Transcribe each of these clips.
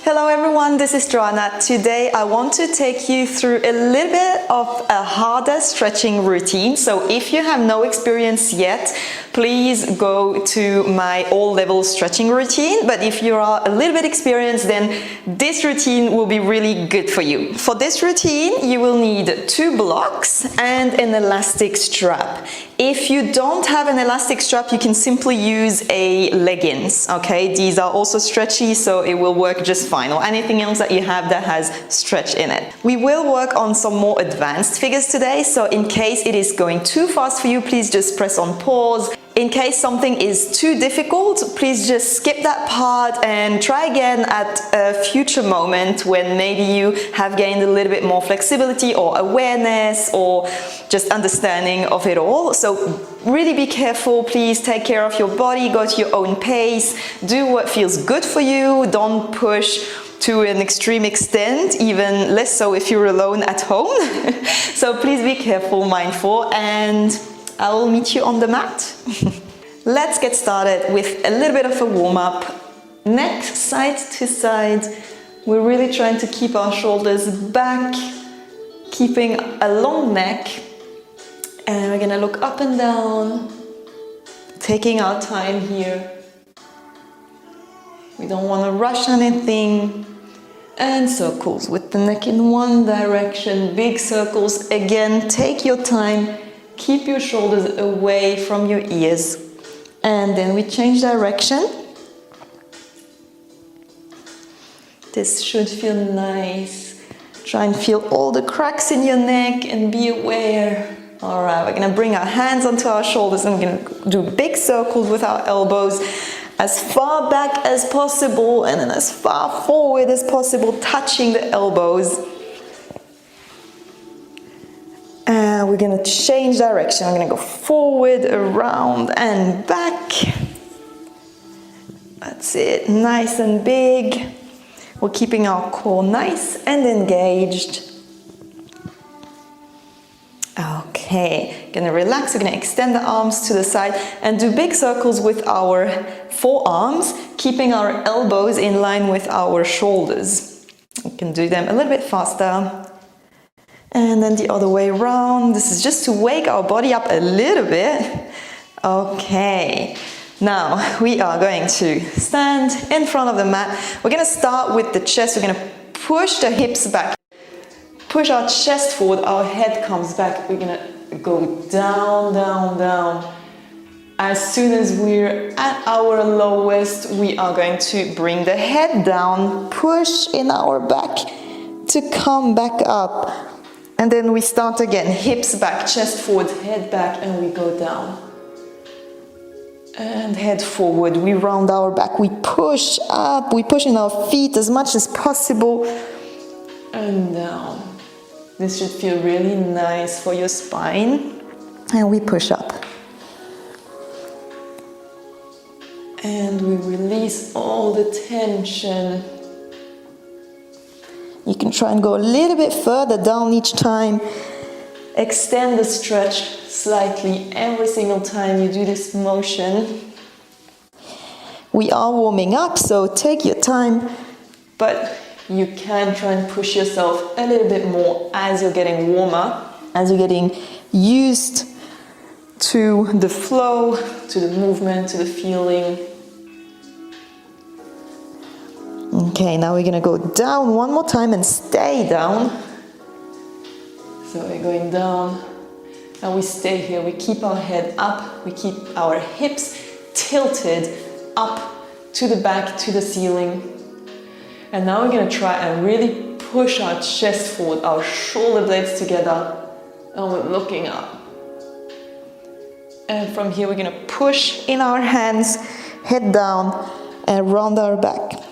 Hello everyone, this is Joanna. Today I want to take you through a little bit of a harder stretching routine. So if you have no experience yet, please go to my all-level stretching routine. But if you are a little bit experienced, then this routine will be really good for you. For this routine, you will need 2 blocks and an elastic strap. If you don't have an elastic strap, you can simply use a leggings, okay? These are also stretchy, so it will work just fine, or anything else that you have that has stretch in it. We will work on some more advanced figures today, so in case it is going too fast for you, please just press on pause. In case something is too difficult, please just skip that part and try again at a future moment when maybe you have gained a little bit more flexibility or awareness or just understanding of it all. So really be careful, please take care of your body, go at your own pace, do what feels good for you, don't push to an extreme extent, even less so if you're alone at home. So please be careful, mindful, and I will meet you on the mat. Let's get started with a little bit of a warm-up. Neck side to side. We're really trying to keep our shoulders back, keeping a long neck. And we're gonna look up and down, taking our time here. We don't want to rush anything. And circles with the neck in one direction, big circles. Again, take your time. Keep your shoulders away from your ears. And then we change direction. This should feel nice. Try and feel all the cracks in your neck and be aware. All right, we're gonna bring our hands onto our shoulders and we're gonna do big circles with our elbows as far back as possible and then as far forward as possible, touching the elbows. And we're gonna change direction. I'm gonna go forward, around, and back. That's it, nice and big. We're keeping our core nice and engaged. Okay, gonna relax, we're gonna extend the arms to the side and do big circles with our forearms, keeping our elbows in line with our shoulders. We can do them a little bit faster. And then the other way around. This is just to wake our body up a little bit. Okay, now we are going to stand in front of the mat. We're gonna start with the chest. We're gonna push the hips back. Push our chest forward, our head comes back. We're gonna go down, down, down. As soon as we're at our lowest, we are going to bring the head down, push in our back to come back up. And then we start again, hips back, chest forward, head back, and we go down. And head forward, we round our back, we push up, we push in our feet as much as possible, and down. This should feel really nice for your spine. And we push up. And we release all the tension. You can try and go a little bit further down each time. Extend the stretch slightly every single time you do this motion. We are warming up, so take your time, but you can try and push yourself a little bit more as you're getting warmer, as you're getting used to the flow, to the movement, to the feeling. Okay, now we're gonna go down one more time and stay down. So we're going down and we stay here. We keep our head up, we keep our hips tilted up to the back, to the ceiling. And now we're gonna try and really push our chest forward, our shoulder blades together, and we're looking up. And from here we're gonna push in our hands, head down, and round our back.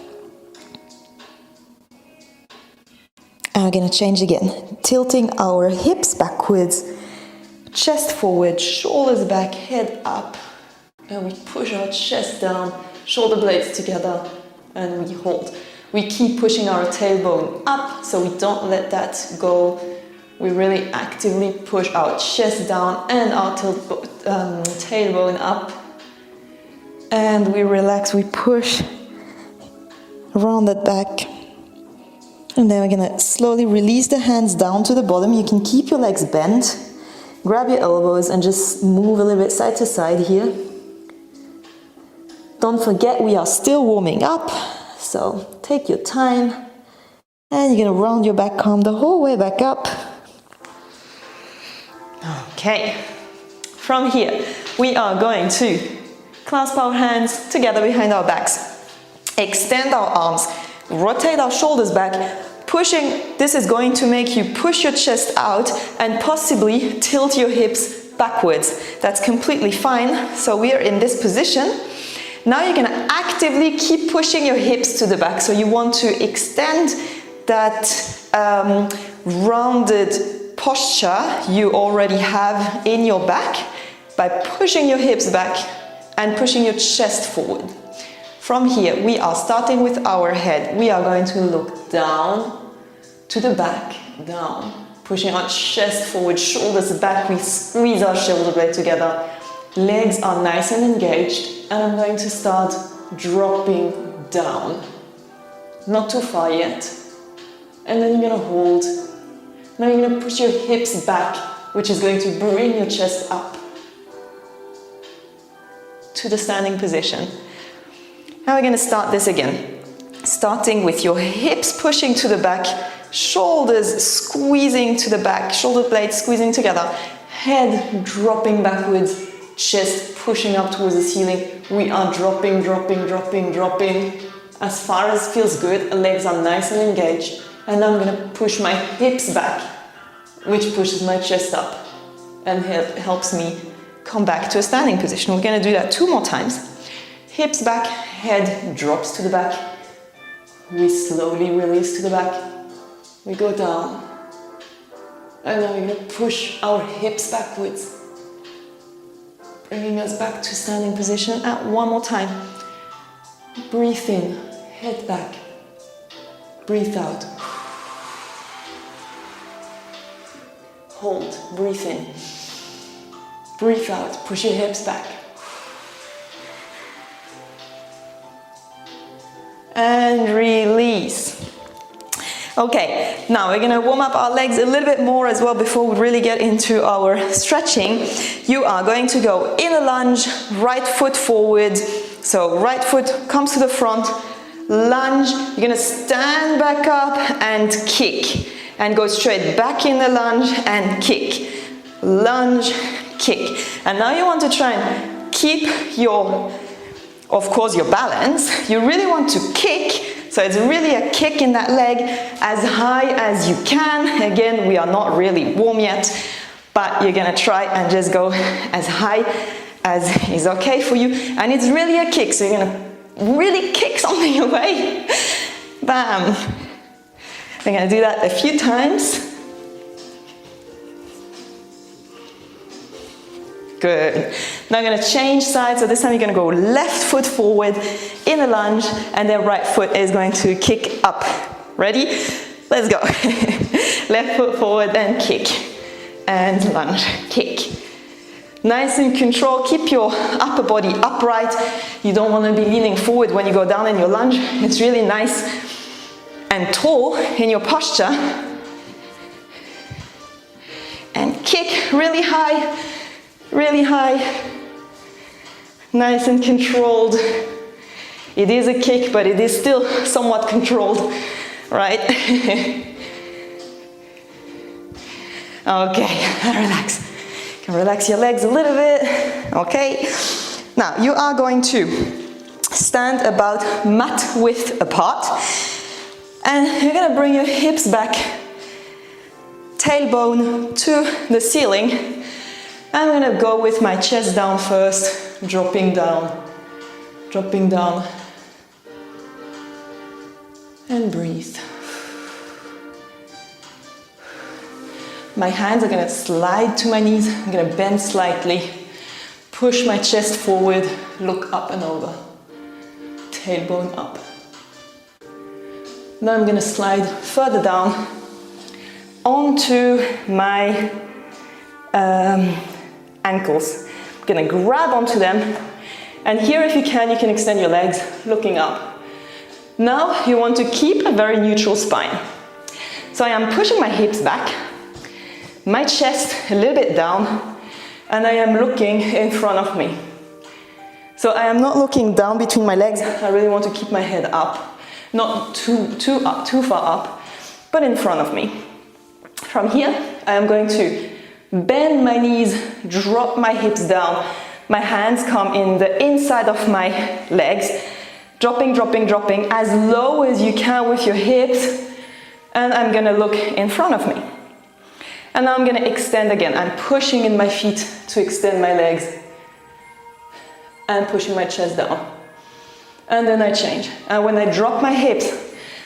And we're gonna change again, tilting our hips backwards, chest forward, shoulders back, head up. And we push our chest down, shoulder blades together, and we hold. We keep pushing our tailbone up, so we don't let that go. We really actively push our chest down and our tailbone up. And we relax, we push, round it back. And then we're gonna slowly release the hands down to the bottom. You can keep your legs bent, grab your elbows and just move a little bit side to side here. Don't forget we are still warming up, so take your time. And you're gonna round your back arm the whole way back up. Okay, from here we are going to clasp our hands together behind our backs, extend our arms, rotate our shoulders back, pushing. This is going to make you push your chest out and possibly tilt your hips backwards. That's completely fine. So we are in this position. Now you're gonna actively keep pushing your hips to the back. So you want to extend that rounded posture you already have in your back by pushing your hips back and pushing your chest forward. From here, we are starting with our head. We are going to look down to the back, down, pushing our chest forward, shoulders back. We squeeze our shoulder blade together. Legs are nice and engaged. And I'm going to start dropping down. Not too far yet. And then you're going to hold. Now you're going to push your hips back, which is going to bring your chest up to the standing position. Now we're going to start this again. Starting with your hips pushing to the back, shoulders squeezing to the back, shoulder blades squeezing together, head dropping backwards, chest pushing up towards the ceiling. We are dropping, dropping, dropping, dropping as far as feels good. Legs are nice and engaged. And now I'm going to push my hips back, which pushes my chest up and helps me come back to a standing position. We're going to do that 2 more times. Hips back, head drops to the back. We slowly release to the back. We go down. And now we're going to push our hips backwards, bringing us back to standing position. And 1 more time. Breathe in, head back. Breathe out. Hold, breathe in. Breathe out, push your hips back. And release. Okay, now we're gonna warm up our legs a little bit more as well before we really get into our stretching. You are going to go in a lunge, right foot forward. So right foot comes to the front, lunge. You're gonna stand back up and kick. And go straight back in the lunge and kick. Lunge, kick. And now you want to try and keep your, of course, your balance. You really want to kick. So it's really a kick in that leg as high as you can. Again, we are not really warm yet, but you're gonna try and just go as high as is okay for you. And it's really a kick, so you're gonna really kick something away. Bam. We're gonna do that a few times. Good. Now I'm gonna change sides. So this time you're gonna go left foot forward in a lunge, and then right foot is going to kick up. Ready? Let's go. Left foot forward and kick. And lunge, kick. Nice and control. Keep your upper body upright. You don't want to be leaning forward when you go down in your lunge. It's really nice and tall in your posture. And kick really high. Really high, nice and controlled. It is a kick, but it is still somewhat controlled, right? Okay, relax. You can relax your legs a little bit, okay? Now, you are going to stand about mat width apart, and you're gonna bring your hips back, tailbone to the ceiling. I'm gonna go with my chest down first, dropping down, and breathe. My hands are gonna slide to my knees. I'm gonna bend slightly, push my chest forward, look up and over, tailbone up. Now I'm gonna slide further down onto my ankles. I'm gonna grab onto them, and here, if you can extend your legs, looking up. Now you want to keep a very neutral spine. So I am pushing my hips back, my chest a little bit down, and I am looking in front of me. So I am not looking down between my legs. I really want to keep my head up, not too far up, but in front of me. From here, I am going to bend my knees, drop my hips down. My hands come in the inside of my legs, dropping, dropping, dropping as low as you can with your hips. And I'm gonna look in front of me. And now I'm gonna extend again. I'm pushing in my feet to extend my legs and pushing my chest down. And then I change. And when I drop my hips,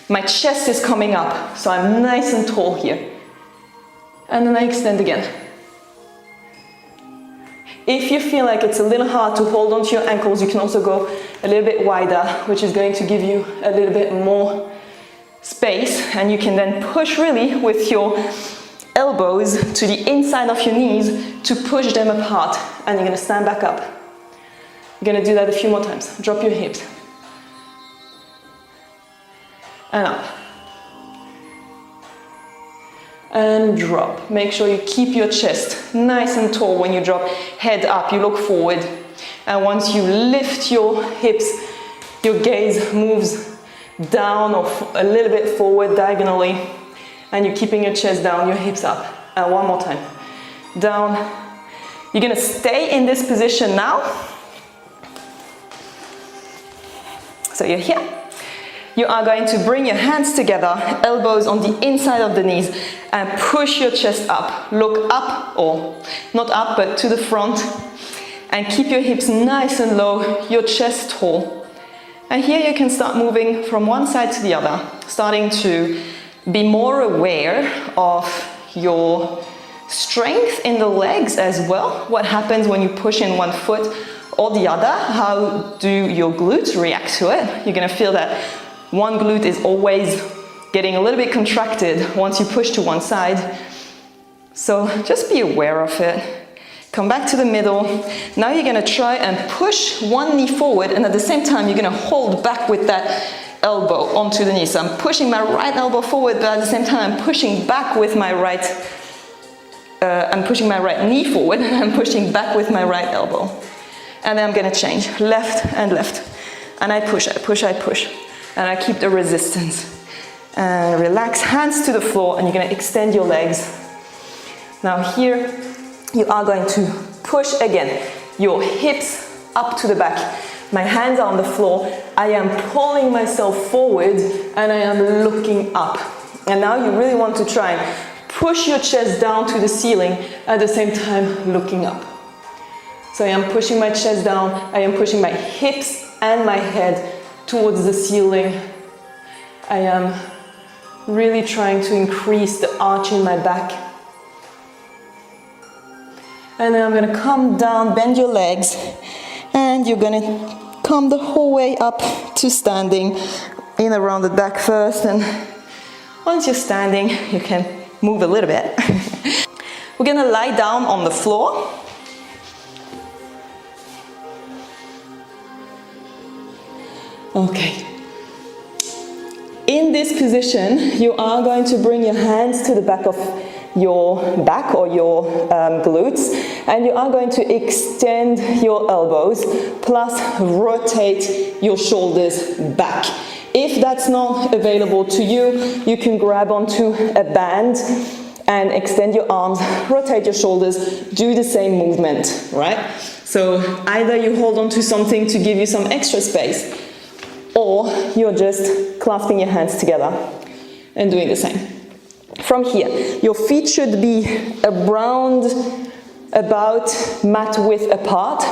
my chest is coming up. So I'm nice and tall here. And then I extend again. If you feel like it's a little hard to hold onto your ankles, you can also go a little bit wider, which is going to give you a little bit more space, and you can then push really with your elbows to the inside of your knees to push them apart, and you're going to stand back up. You're going to do that a few more times. Drop your hips and up and drop. Make sure you keep your chest nice and tall when you drop. Head up, you look forward, and once you lift your hips, your gaze moves down or a little bit forward diagonally, and you're keeping your chest down, your hips up. And one more time. Down. You're gonna stay in this position now. So you're here. You are going to bring your hands together, elbows on the inside of the knees, and push your chest up. Look up, or not up, but to the front, and keep your hips nice and low, your chest tall. And here you can start moving from one side to the other, starting to be more aware of your strength in the legs as well. What happens when you push in one foot or the other? How do your glutes react to it? You're gonna feel that one glute is always getting a little bit contracted once you push to one side. So just be aware of it. Come back to the middle. Now you're gonna try and push one knee forward, and at the same time you're gonna hold back with that elbow onto the knee. So I'm pushing my right elbow forward, but at the same time I'm pushing back with my right, I'm pushing my right knee forward, and I'm pushing back with my right elbow. And then I'm gonna change, left and left. And I push, I push, I push. And I keep the resistance. And relax, hands to the floor, and you're gonna extend your legs. Now here, you are going to push again, your hips up to the back. My hands are on the floor. I am pulling myself forward, and I am looking up. And now you really want to try and push your chest down to the ceiling, at the same time looking up. So I am pushing my chest down, I am pushing my hips and my head towards the ceiling. I am really trying to increase the arch in my back. And then I'm gonna come down, bend your legs, and you're gonna come the whole way up to standing in a rounded back first. And once you're standing, you can move a little bit. We're gonna lie down on the floor. Okay. In this position, you are going to bring your hands to the back of your back or your glutes, and you are going to extend your elbows, plus rotate your shoulders back. If that's not available to you, you can grab onto a band and extend your arms, rotate your shoulders, do the same movement, right? So either you hold onto something to give you some extra space, or you're just clasping your hands together and doing the same. From here, your feet should be around about mat width apart.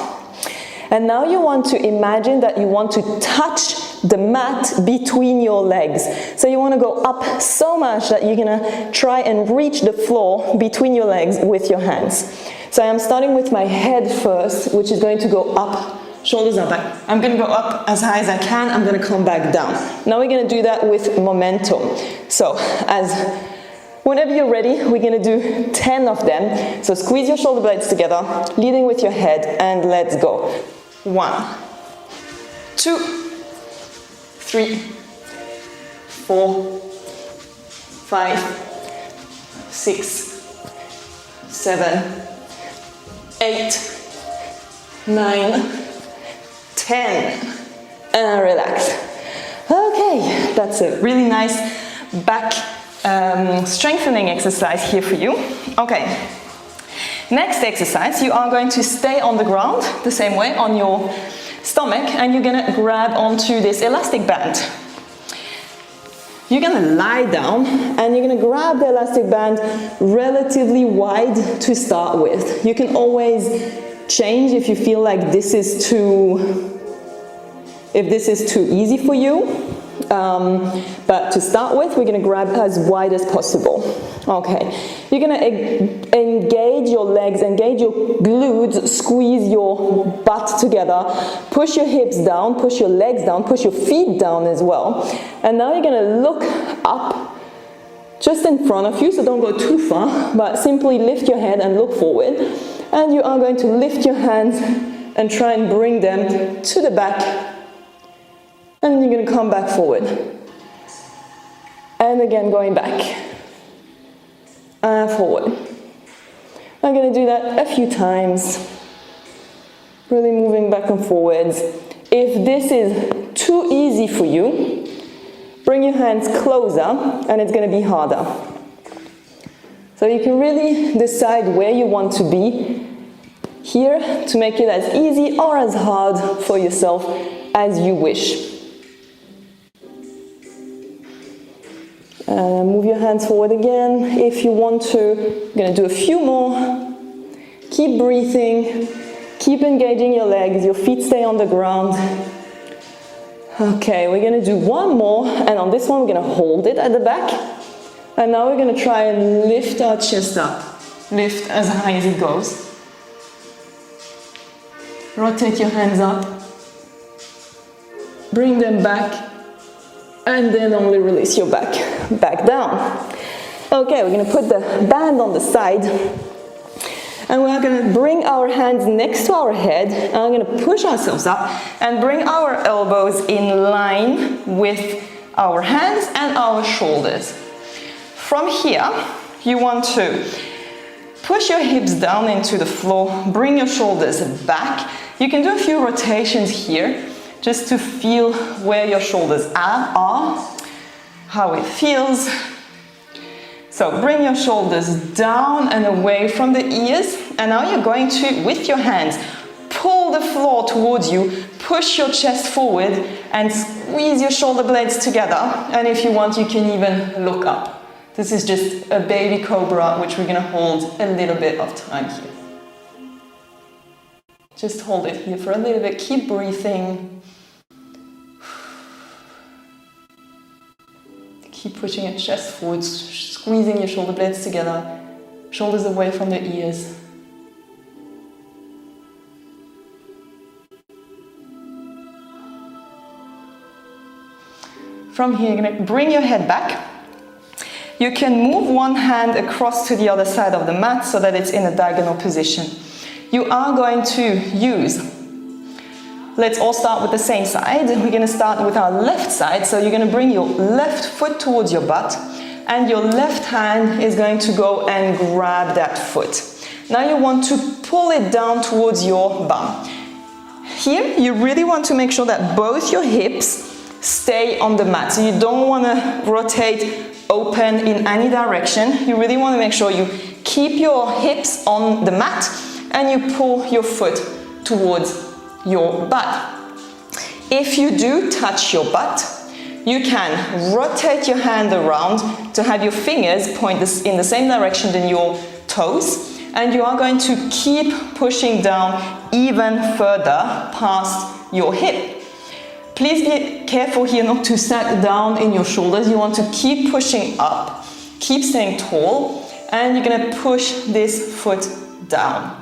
And now you want to imagine that you want to touch the mat between your legs. So you want to go up so much that you're gonna try and reach the floor between your legs with your hands. So I'm starting with my head first, which is going to go up. Shoulders are back. I'm going to go up as high as I can. I'm going to come back down. Now we're going to do that with momentum. So whenever you're ready, we're going to do 10 of them. So squeeze your shoulder blades together, leading with your head, and let's go. 1, 2, 3, 4, 5, 6, 7, 8, 9, 10, and relax. Okay, that's a really nice back strengthening exercise here for you. Okay, next exercise, you are going to stay on the ground the same way on your stomach, and you're gonna grab onto this elastic band. You're gonna lie down and you're gonna grab the elastic band relatively wide to start with. You can always change if you feel like this is too easy for you. But to start with, we're going to grab as wide as possible. Okay, you're going to engage your legs, engage your glutes, squeeze your butt together, push your hips down, push your legs down, push your feet down as well. And now you're going to look up just in front of you, so don't go too far, but simply lift your head and look forward. And you are going to lift your hands and try and bring them to the back. And you're going to come back forward. And again, going back. And forward. I'm going to do that a few times. Really moving back and forwards. If this is too easy for you, bring your hands closer and it's going to be harder. So you can really decide where you want to be here to make it as easy or as hard for yourself as you wish. Move your hands forward again if you want to. You're going to do a few more. Keep breathing. Keep engaging your legs. Your feet stay on the ground. Okay, we're going to do one more. And on this one, we're going to hold it at the back. And now we're going to try and lift our chest up. Lift as high as it goes. Rotate your hands up. Bring them back. And then only release your back down. Okay, we're going to put the band on the side. And we're going to bring our hands next to our head. And we're going to push ourselves up and bring our elbows in line with our hands and our shoulders. From here, you want to push your hips down into the floor. Bring your shoulders back. You can do a few rotations here, just to feel where your shoulders are, how it feels. So bring your shoulders down and away from the ears. And now you're going to, with your hands, pull the floor towards you, push your chest forward and squeeze your shoulder blades together. And if you want, you can even look up. This is just a baby cobra, which we're gonna hold a little bit of time here. Just hold it here for a little bit, keep breathing. Keep pushing your chest forward, squeezing your shoulder blades together, shoulders away from the ears. From here, you're going to bring your head back. You can move one hand across to the other side of the mat so that it's in a diagonal position. You are going to use, let's all start with the same side. We're going to start with our left side. So you're going to bring your left foot towards your butt and your left hand is going to go and grab that foot. Now you want to pull it down towards your bum. Here, you really want to make sure that both your hips stay on the mat. So you don't want to rotate open in any direction. You really want to make sure you keep your hips on the mat and you pull your foot towards your butt. If you do touch your butt, you can rotate your hand around to have your fingers point in the same direction than your toes, and you are going to keep pushing down even further past your hip. Please be careful here not to sag down in your shoulders. You want to keep pushing up, keep staying tall, and you're going to push this foot down.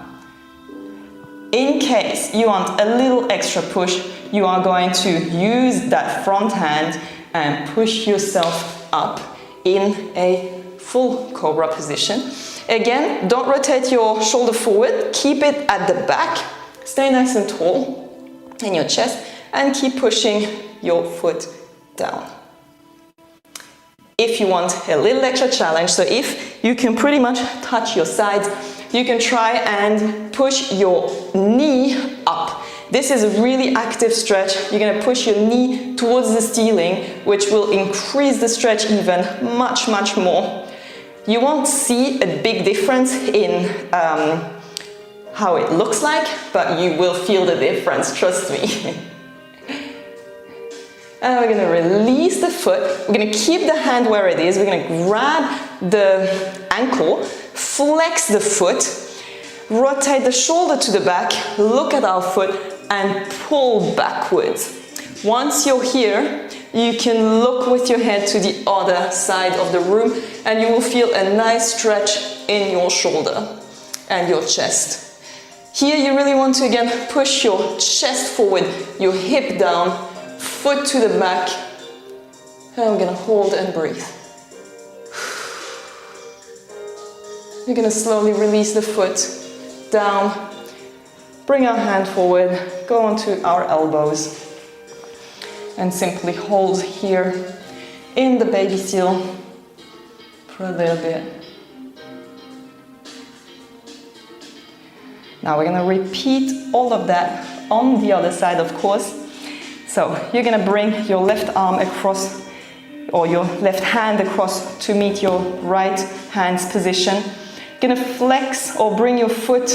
In case you want a little extra push, you are going to use that front hand and push yourself up in a full Cobra position. Again, don't rotate your shoulder forward, keep it at the back, stay nice and tall in your chest, and keep pushing your foot down. if you want a little extra challenge. So if you can pretty much touch your sides, you can try and push your knee up. This is a really active stretch. You're going to push your knee towards the ceiling, which will increase the stretch even much, much more. You won't see a big difference in how it looks like, but you will feel the difference, trust me. And we're going to release the foot. We're going to keep the hand where it is. We're going to grab the ankle, flex the foot, rotate the shoulder to the back, look at our foot, and pull backwards. Once you're here, you can look with your head to the other side of the room, and you will feel a nice stretch in your shoulder and your chest. Here you really want to again push your chest forward, your hip down, foot to the back, and we're gonna hold and breathe. We're gonna slowly release the foot down, bring our hand forward, go onto our elbows, and simply hold here in the baby seal for a little bit. Now we're going to repeat all of that on the other side, of course. So you're going to bring your left arm across, or your left hand across to meet your right hand's position. You're going to flex or bring your foot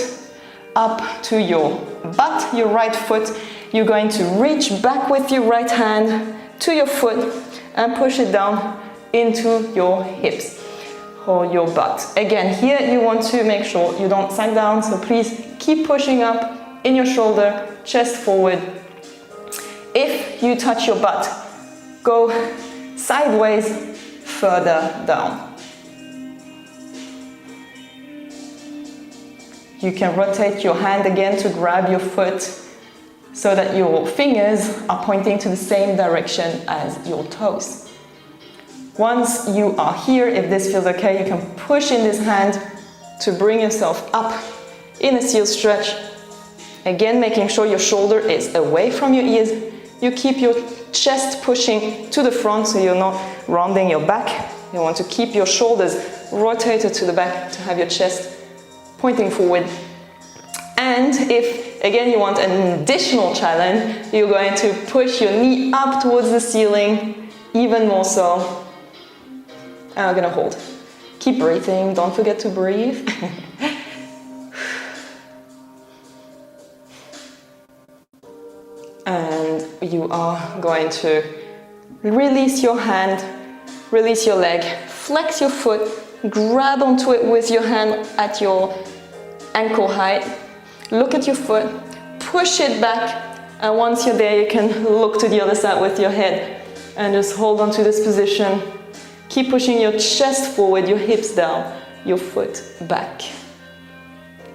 up to your butt, your right foot. You're going to reach back with your right hand to your foot and push it down into your hips or your butt. Again, here you want to make sure you don't sag down, so please keep pushing up in your shoulder, chest forward. If you touch your butt, go sideways, further down. You can rotate your hand again to grab your foot so that your fingers are pointing to the same direction as your toes. Once you are here, if this feels okay, you can push in this hand to bring yourself up in a seal stretch. Again, making sure your shoulder is away from your ears. You keep your chest pushing to the front so you're not rounding your back. You want to keep your shoulders rotated to the back to have your chest pointing forward. And if, again, you want an additional challenge, you're going to push your knee up towards the ceiling, even more so. And we're going to hold. Keep breathing, don't forget to breathe. And you are going to release your hand, release your leg, flex your foot, grab onto it with your hand at your ankle height, look at your foot, push it back, and once you're there, you can look to the other side with your head and just hold on to this position. Keep pushing your chest forward, your hips down, your foot back.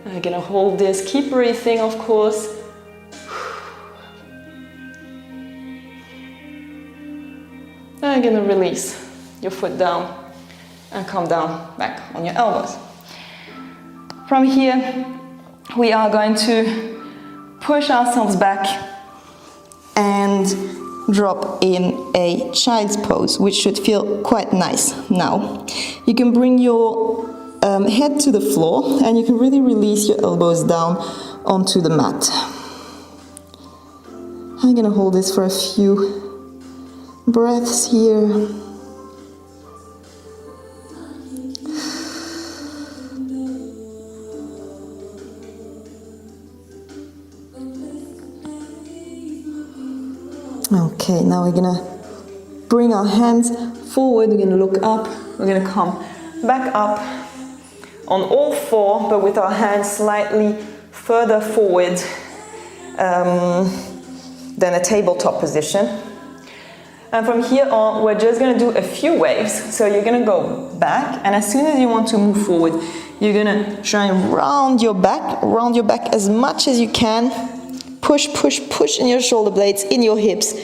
I'm gonna hold this, keep breathing, of course. I'm gonna release your foot down and come down back on your elbows. From here, we are going to push ourselves back and drop in a child's pose, which should feel quite nice. Now, you can bring your head to the floor and you can really release your elbows down onto the mat. I'm gonna hold this for a few breaths here. Okay, now we're gonna bring our hands forward, we're gonna look up, we're gonna come back up on all four, but with our hands slightly further forward than a tabletop position. And from here on, we're just gonna do a few waves. So you're gonna go back, and as soon as you want to move forward, you're gonna try and round your back as much as you can. Push, push, push in your shoulder blades, in your hips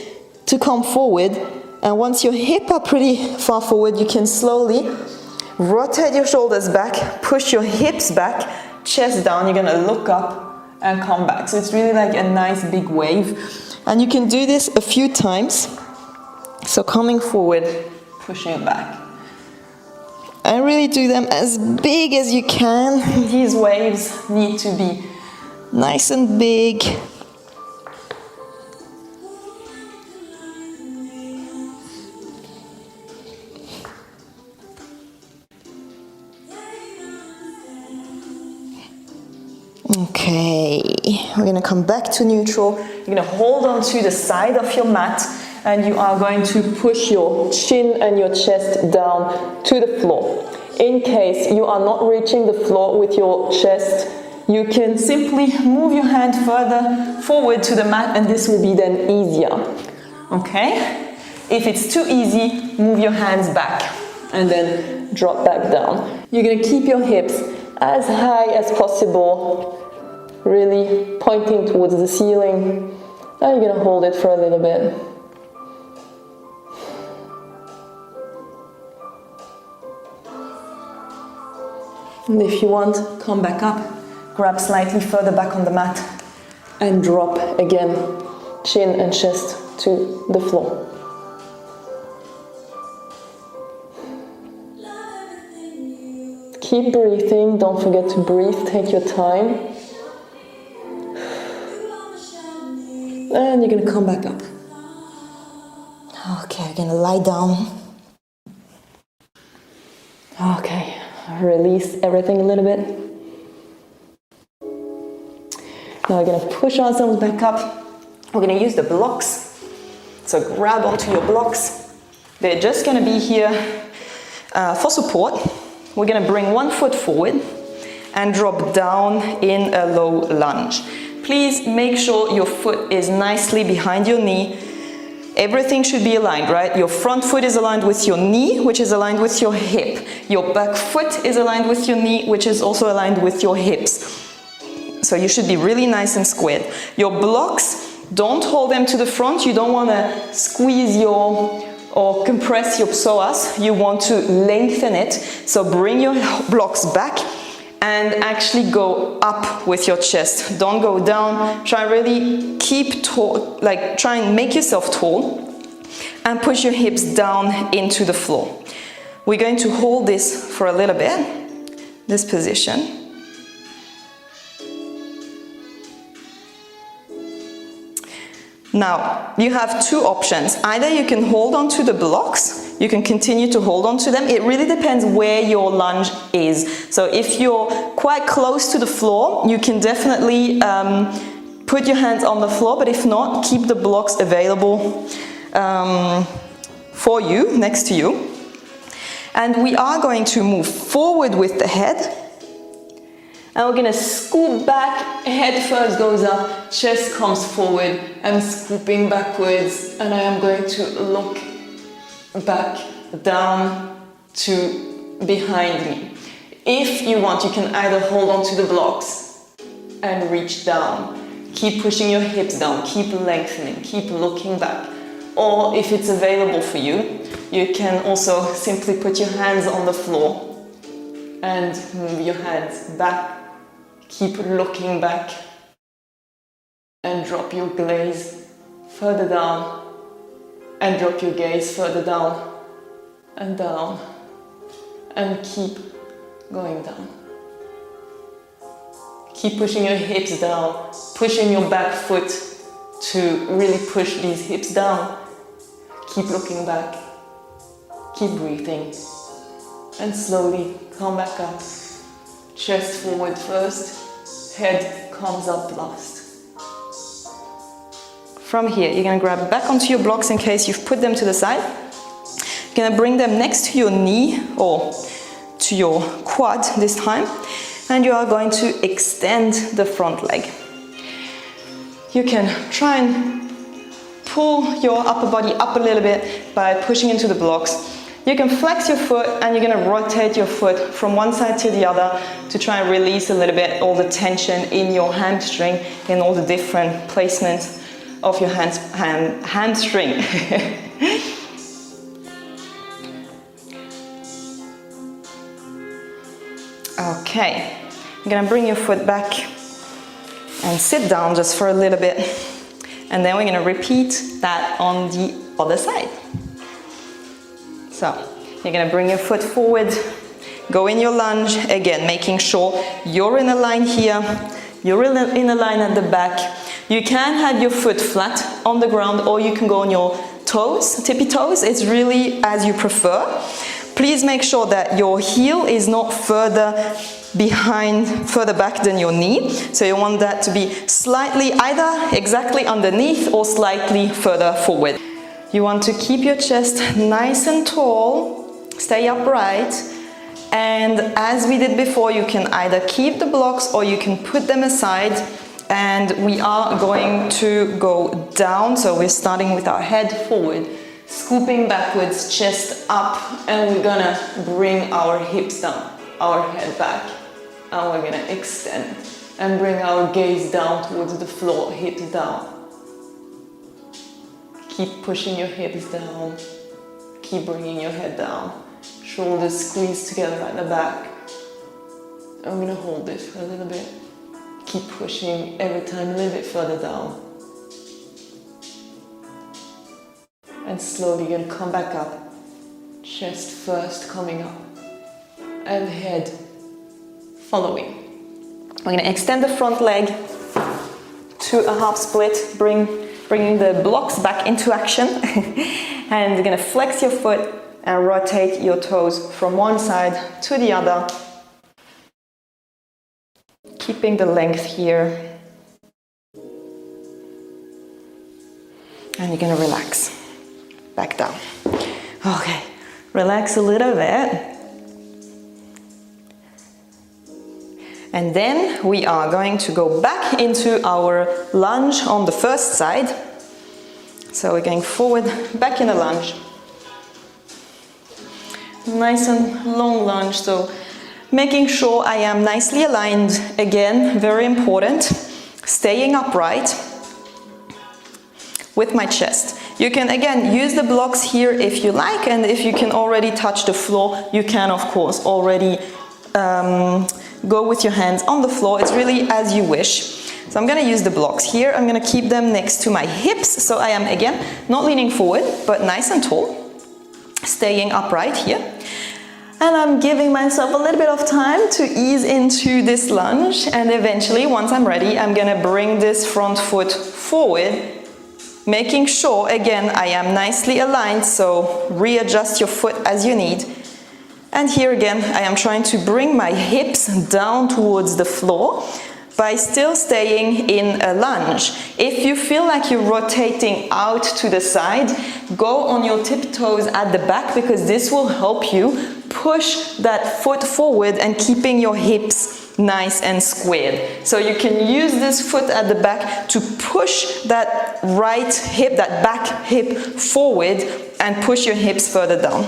to come forward. And once your hips are pretty far forward, you can slowly rotate your shoulders back, push your hips back, chest down. You're gonna look up and come back. So it's really like a nice big wave. And you can do this a few times. So coming forward, pushing it back. and really do them as big as you can. These waves need to be nice and big. Okay, we're going to come back to neutral. You're going to hold on to the side of your mat, and you are going to push your chin and your chest down to the floor. In case you are not reaching the floor with your chest, you can simply move your hand further forward to the mat, and this will be then easier. Okay? If it's too easy, move your hands back and then drop back down. You're going to keep your hips as high as possible, really pointing towards the ceiling, and you're going to hold it for a little bit. And if you want, come back up, grab slightly further back on the mat, and drop again, chin and chest to the floor. Keep breathing, don't forget to breathe, take your time. And you're going to come back up. Okay, you're going to lie down. Okay, release everything a little bit. Now we're going to push ourselves back up. We're going to use the blocks. So grab onto your blocks. They're just going to be here for support. We're going to bring one foot forward and drop down in a low lunge. Please make sure your foot is nicely behind your knee. Everything should be aligned, right? Your front foot is aligned with your knee, which is aligned with your hip. Your back foot is aligned with your knee, which is also aligned with your hips. So you should be really nice and squared. Your blocks, don't hold them to the front. You don't want to squeeze or compress your psoas. You want to lengthen it. So bring your blocks back and actually go up with your chest. Don't go down. Try really keep tall, like try and make yourself tall and push your hips down into the floor. We're going to hold this for a little bit, this position. Now, you have two options. Either you can hold on to the blocks, you can continue to hold on to them. It really depends where your lunge is. So if you're quite close to the floor, you can definitely put your hands on the floor, but if not, keep the blocks available for you, next to you. And we are going to move forward with the head. And we're going to scoop back, head first goes up, chest comes forward. I'm scooping backwards and I am going to look back, down to behind me. If you want, you can either hold on to the blocks and reach down. Keep pushing your hips down, keep lengthening, keep looking back. Or if it's available for you, you can also simply put your hands on the floor and move your hands back. Keep looking back and drop your gaze further down and drop your gaze further down and keep going down. Keep pushing your hips down, pushing your back foot to really push these hips down. Keep looking back, keep breathing and slowly come back up. Chest forward first, head comes up last. From here, you're going to grab back onto your blocks in case you've put them to the side. You're going to bring them next to your knee or to your quad this time. And you are going to extend the front leg. You can try and pull your upper body up a little bit by pushing into the blocks. You can flex your foot and you're going to rotate your foot from one side to the other to try and release a little bit all the tension in your hamstring and all the different placements of your hamstring. Okay, you're going to bring your foot back and sit down just for a little bit. And then we're going to repeat that on the other side. So, you're going to bring your foot forward, Go in your lunge, again, making sure you're in a line here, you're in a line at the back. You can have your foot flat on the ground, or you can go on your toes, tippy toes. It's really as you prefer. Please make sure that your heel is not further back than your knee. So you want that to be slightly either exactly underneath or slightly further forward. You want to keep your chest nice and tall, stay upright. And as we did before, you can either keep the blocks or you can put them aside. And we are going to go down. So we're starting with our head forward, scooping backwards, chest up, and we're gonna bring our hips down, our head back, and we're gonna extend and bring our gaze down towards the floor, hips down. Keep pushing your hips down, keep bringing your head down, shoulders squeeze together at the back. I'm gonna hold this for a little bit. Keep pushing every time a little bit further down. And slowly you're gonna come back up. Chest first coming up. And head following. We're gonna extend the front leg to a half split, bringing the blocks back into action. And you're gonna flex your foot and rotate your toes from one side to the other. Keeping the length here. And you're gonna relax. Back down. Okay, relax a little bit. And then we are going to go back into our lunge on the first side. So we're going forward, back in a lunge. Nice and long lunge, so making sure I am nicely aligned, again, very important. Staying upright with my chest. You can, again, use the blocks here if you like, and if you can already touch the floor, you can, of course, already go with your hands on the floor. It's really as you wish. So I'm gonna use the blocks here. I'm gonna keep them next to my hips, so I am, again, not leaning forward, but nice and tall. Staying upright here. And I'm giving myself a little bit of time to ease into this lunge, and eventually, once I'm ready, I'm gonna bring this front foot forward, making sure, again, I am nicely aligned, so readjust your foot as you need. And here again, I am trying to bring my hips down towards the floor by still staying in a lunge. If you feel like you're rotating out to the side, go on your tiptoes at the back, because this will help you push that foot forward and keeping your hips nice and squared. So you can use this foot at the back to push that right hip, that back hip forward, and push your hips further down.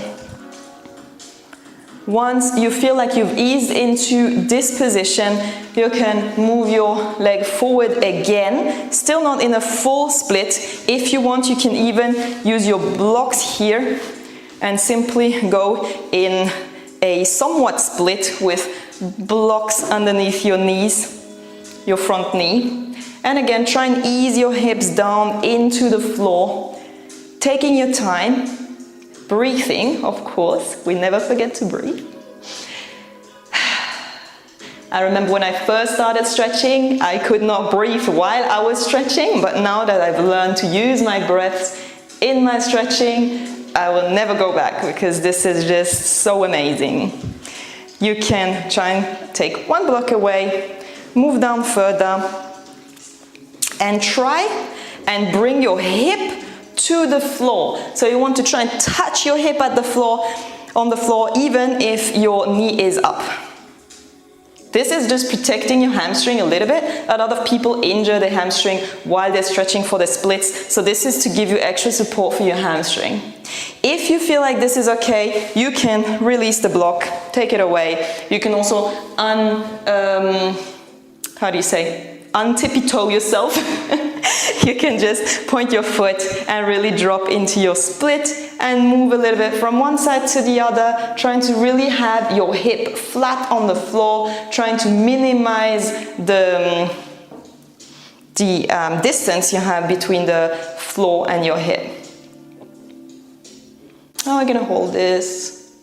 Once you feel like you've eased into this position, you can move your leg forward again, still not in a full split. If you want, you can even use your blocks here and simply go in a somewhat split with blocks underneath your knees, your front knee. And again, try and ease your hips down into the floor, taking your time. Breathing, of course, we never forget to breathe. I remember when I first started stretching, I could not breathe while I was stretching, but now that I've learned to use my breaths in my stretching, I will never go back, because this is just so amazing. You can try and take one block away, move down further, and try and bring your hip to the floor. So you want to try and touch your hip at the floor, on the floor, even if your knee is up. This is just protecting your hamstring a little bit. A lot of people injure their hamstring while they're stretching for the splits. So this is to give you extra support for your hamstring. If you feel like this is okay, you can release the block, take it away. You can also untippy-toe yourself. You can just point your foot and really drop into your split and move a little bit from one side to the other, trying to really have your hip flat on the floor, trying to minimize the distance you have between the floor and your hip. Now we're gonna hold this.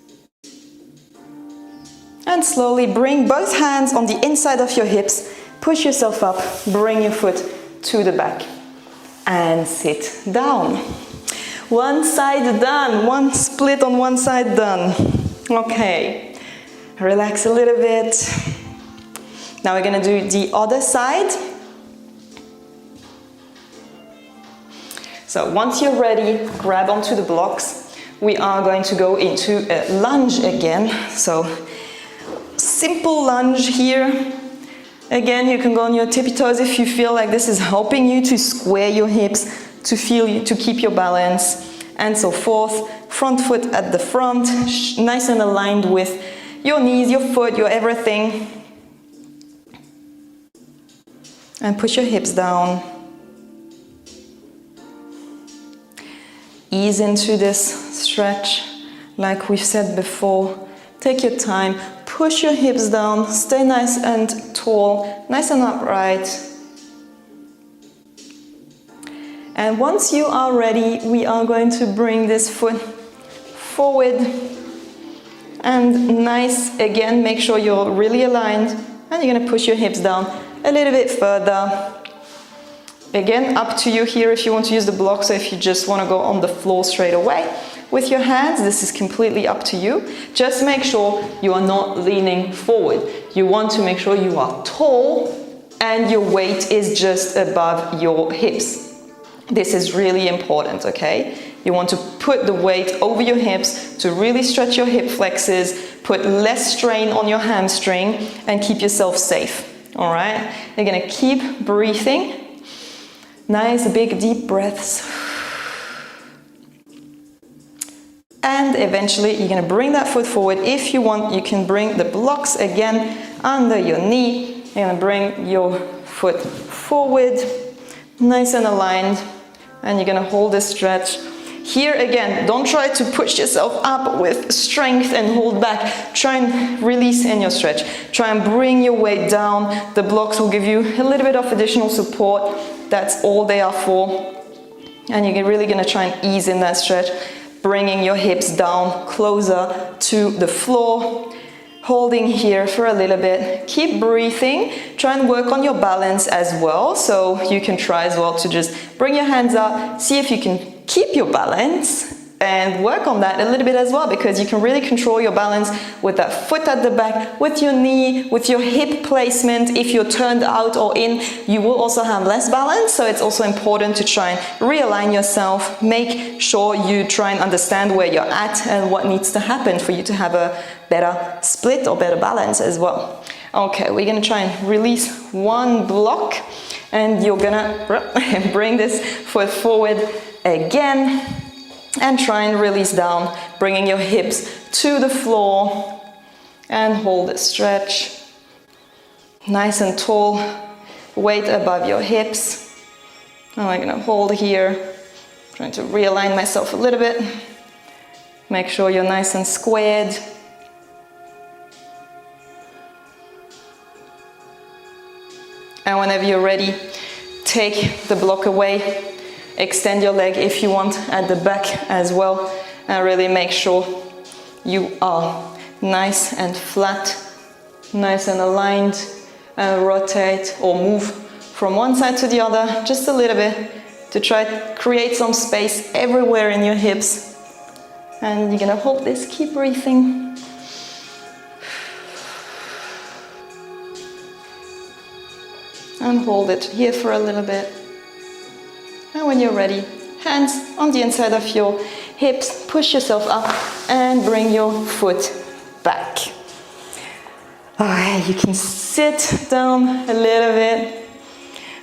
and slowly bring both hands on the inside of your hips, push yourself up, bring your foot to the back, and sit down. One side done, one split on one side done. Okay, relax a little bit. Now we're gonna do the other side. So once you're ready, grab onto the blocks. We are going to go into a lunge again. So simple lunge here. Again, you can go on your tippy toes if you feel like this is helping you to square your hips, to keep your balance, and so forth. Front foot at the front, nice and aligned with your knees, your foot, your everything. And push your hips down. Ease into this stretch, like we've said before. Take your time, push your hips down, stay nice and tall, nice and upright. And once you are ready, we are going to bring this foot forward. And nice, again, make sure you're really aligned. And you're gonna push your hips down a little bit further. Again, up to you here if you want to use the blocks or if you just want to go on the floor straight away. With your hands, this is completely up to you. Just make sure you are not leaning forward. You want to make sure you are tall and your weight is just above your hips. This is really important, okay? You want to put the weight over your hips to really stretch your hip flexors, put less strain on your hamstring, and keep yourself safe, all right? You're gonna keep breathing. Nice, big, deep breaths. And eventually you're gonna bring that foot forward. If you want, you can bring the blocks again under your knee. You're gonna bring your foot forward, nice and aligned. And you're gonna hold this stretch. Here again, don't try to push yourself up with strength and hold back. Try and release in your stretch. Try and bring your weight down. The blocks will give you a little bit of additional support. That's all they are for. And you're really gonna try and ease in that stretch, bringing your hips down closer to the floor. Holding here for a little bit. Keep breathing. Try and work on your balance as well. So you can try as well to just bring your hands up, see if you can keep your balance and work on that a little bit as well, because you can really control your balance with that foot at the back, with your knee, with your hip placement. If you're turned out or in, you will also have less balance. So it's also important to try and realign yourself. Make sure you try and understand where you're at and what needs to happen for you to have a better split or better balance as well. Okay, we're gonna try and release one block, and you're gonna bring this foot forward again and try and release down, bringing your hips to the floor, and hold the stretch. Nice and tall, weight above your hips. And I'm gonna hold here, trying to realign myself a little bit. Make sure you're nice and squared. And whenever you're ready, take the block away. Extend your leg if you want at the back as well. And really make sure you are nice and flat, nice and aligned. And rotate or move from one side to the other just a little bit to try to create some space everywhere in your hips. And you're gonna hold this, keep breathing. And hold it here for a little bit. And when you're ready, hands on the inside of your hips, push yourself up and bring your foot back. Alright, you can sit down a little bit.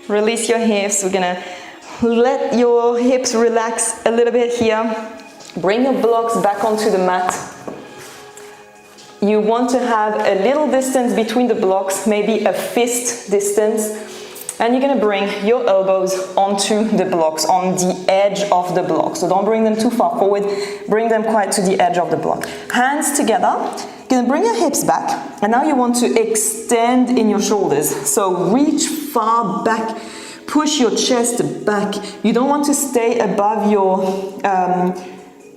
Release your hips. We're gonna let your hips relax a little bit here. Bring your blocks back onto the mat. You want to have a little distance between the blocks, maybe a fist distance. And you're gonna bring your elbows onto the blocks, on the edge of the block. So don't bring them too far forward, bring them quite to the edge of the block. Hands together, you're gonna bring your hips back. And now you want to extend in your shoulders. So reach far back, push your chest back. You don't want to stay above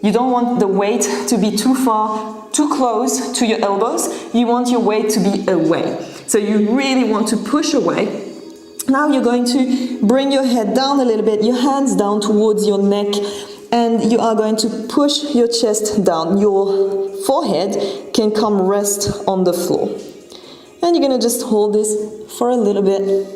You don't want the weight to be too far, too close to your elbows. You want your weight to be away. So you really want to push away. Now you're going to bring your head down a little bit, your hands down towards your neck, and you are going to push your chest down. Your forehead can come rest on the floor. And you're going to just hold this for a little bit.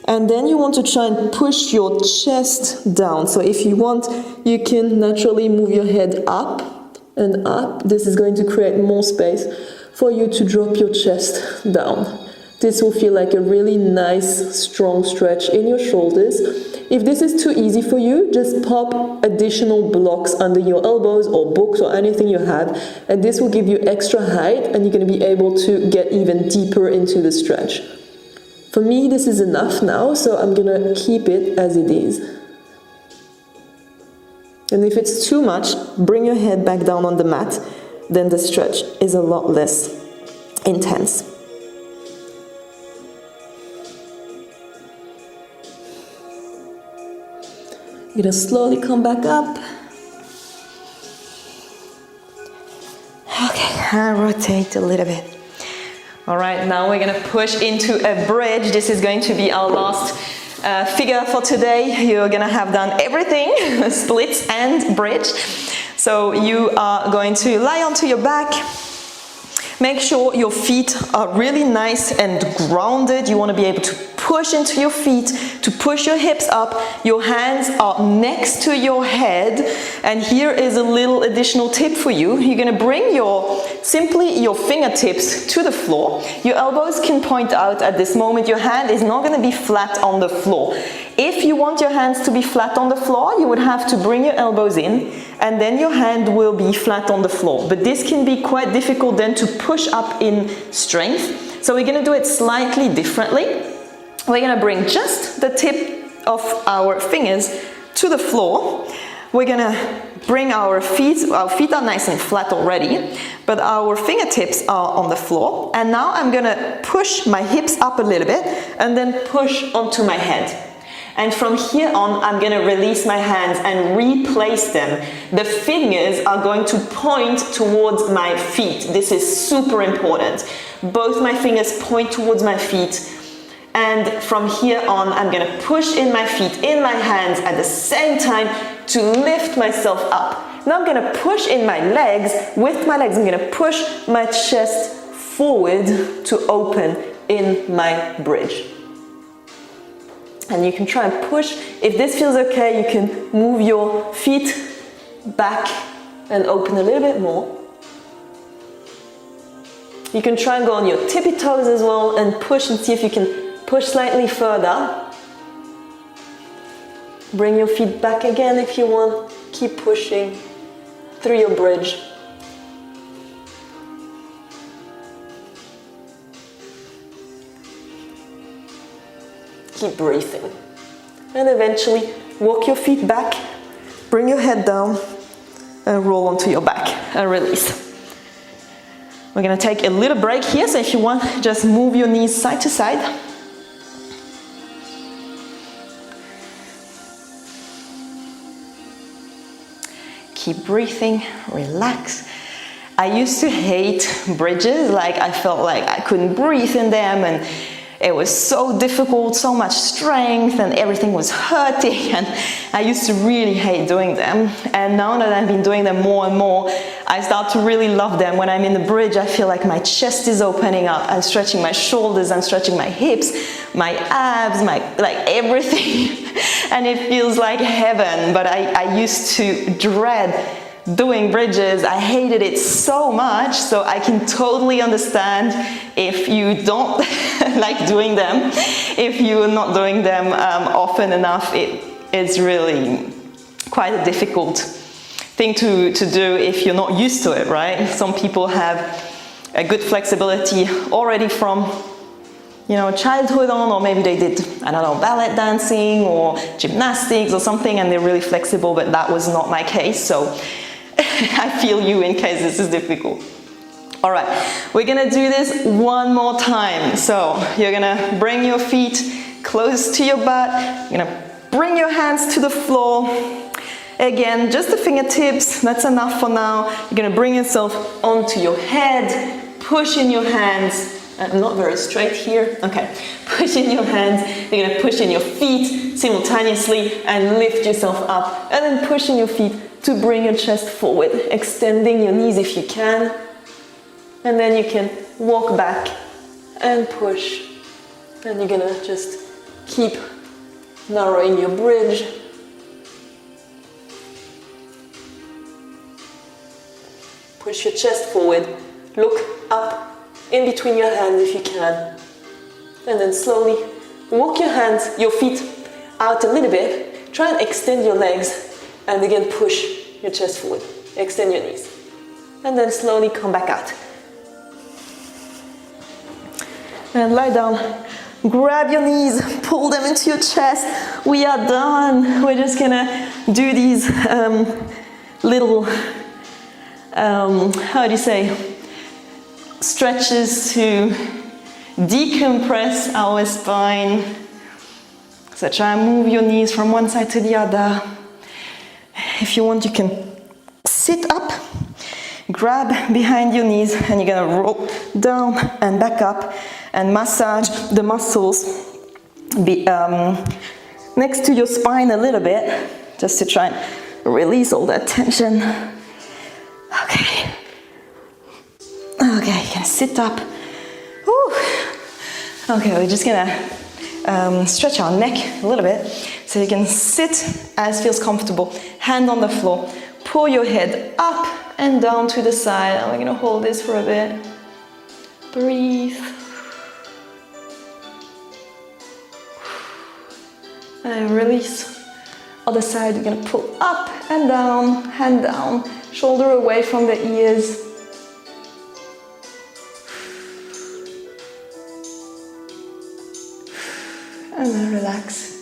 And then you want to try and push your chest down. So if you want, you can naturally move your head up and up. This is going to create more space for you to drop your chest down. This will feel like a really nice, strong stretch in your shoulders. If this is too easy for you, just pop additional blocks under your elbows or books or anything you have, and this will give you extra height and you're going to be able to get even deeper into the stretch. For me, this is enough now, so I'm going to keep it as it is. And if it's too much, bring your head back down on the mat, then the stretch is a lot less intense. You're going to slowly come back up. Okay, and rotate a little bit. All right, now we're going to push into a bridge. This is going to be our last figure for today. You're going to have done everything, splits and bridge. So you are going to lie onto your back. Make sure your feet are really nice and grounded. You want to be able to push into your feet, to push your hips up. Your hands are next to your head. And here is a little additional tip for you. You're going to bring simply your fingertips to the floor. Your elbows can point out at this moment. Your hand is not going to be flat on the floor. If you want your hands to be flat on the floor, you would have to bring your elbows in, and then your hand will be flat on the floor. But this can be quite difficult then to push up in strength. So we're going to do it slightly differently. We're going to bring just the tip of our fingers to the floor. We're going to bring our feet are nice and flat already, but our fingertips are on the floor. And now I'm going to push my hips up a little bit and then push onto my head. And from here on, I'm going to release my hands and replace them. The fingers are going to point towards my feet. This is super important. Both my fingers point towards my feet. And from here on, I'm going to push in my feet, in my hands at the same time to lift myself up. Now I'm going to push in my legs. With my legs, I'm going to push my chest forward to open in my bridge. And you can try and push. If this feels okay, you can move your feet back and open a little bit more. You can try and go on your tippy toes as well and push and see if you can push slightly further. Bring your feet back again if you want. Keep pushing through your bridge. Keep breathing. And eventually walk your feet back, bring your head down, and roll onto your back and release. We're going to take a little break here, so if you want, just move your knees side to side. Keep breathing, relax. I used to hate bridges, like I felt like I couldn't breathe in them, and it was so difficult, so much strength, and everything was hurting, and I used to really hate doing them. And now that I've been doing them more and more, I start to really love them. When I'm in the bridge, I feel like my chest is opening up, I'm stretching my shoulders, I'm stretching my hips, my abs, like everything, and it feels like heaven. But I used to dread doing bridges. I hated it so much, so I can totally understand if you don't like doing them. If you're not doing them often enough, it is really quite a difficult thing to do if you're not used to it, right? Some people have a good flexibility already from childhood on, or maybe they did, I don't know, ballet dancing or gymnastics or something, and they're really flexible, but that was not my case, so I feel you in case this is difficult. All right, we're gonna do this one more time. So you're gonna bring your feet close to your butt, you're gonna bring your hands to the floor, Again, just the fingertips, that's enough for now. You're gonna bring yourself onto your head, push in your hands. I'm not very straight here. Okay, push in your hands. You're gonna push in your feet simultaneously and lift yourself up. And then push in your feet to bring your chest forward, extending your knees if you can. And then you can walk back and push. And you're gonna just keep narrowing your bridge. Push your chest forward. Look up in between your hands if you can. And then slowly walk your feet out a little bit. Try and extend your legs. And again, push your chest forward. Extend your knees. And then slowly come back out. And lie down. Grab your knees, pull them into your chest. We are done. We're just gonna do these little, how do you say, stretches to decompress our spine. So try and move your knees from one side to the other. If you want, you can sit up, grab behind your knees, and you're gonna roll down and back up and massage the muscles next to your spine a little bit, just to try and release all that tension. Okay. Okay, you're gonna sit up. Woo. Okay, we're just gonna stretch our neck a little bit so you can sit as feels comfortable. Hand on the floor. Pull your head up and down to the side. And we're gonna hold this for a bit. Breathe. And release. Other side, you're gonna pull up and down, hand down, shoulder away from the ears. And then relax.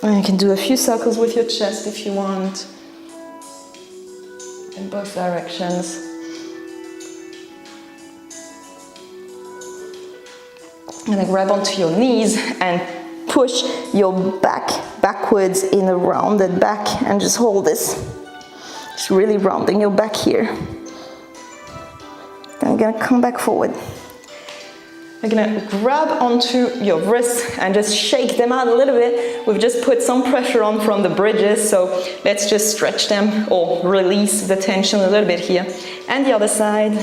And you can do a few circles with your chest if you want, in both directions. And then grab onto your knees and push your back backwards in a rounded back and just hold this. Just really rounding your back here. Then you're gonna come back forward. You're gonna grab onto your wrists and just shake them out a little bit. We've just put some pressure on from the bridges, so let's just stretch them or release the tension a little bit here. And the other side.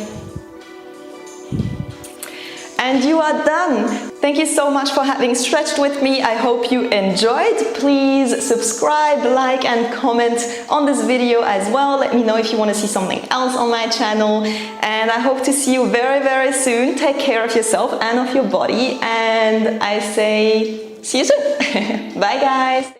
And you are done. Thank you so much for having stretched with me. I hope you enjoyed. Please subscribe, like, and comment on this video as well. Let me know if you want to see something else on my channel. And I hope to see you very, very soon. Take care of yourself and of your body. And I say, see you soon. Bye, guys.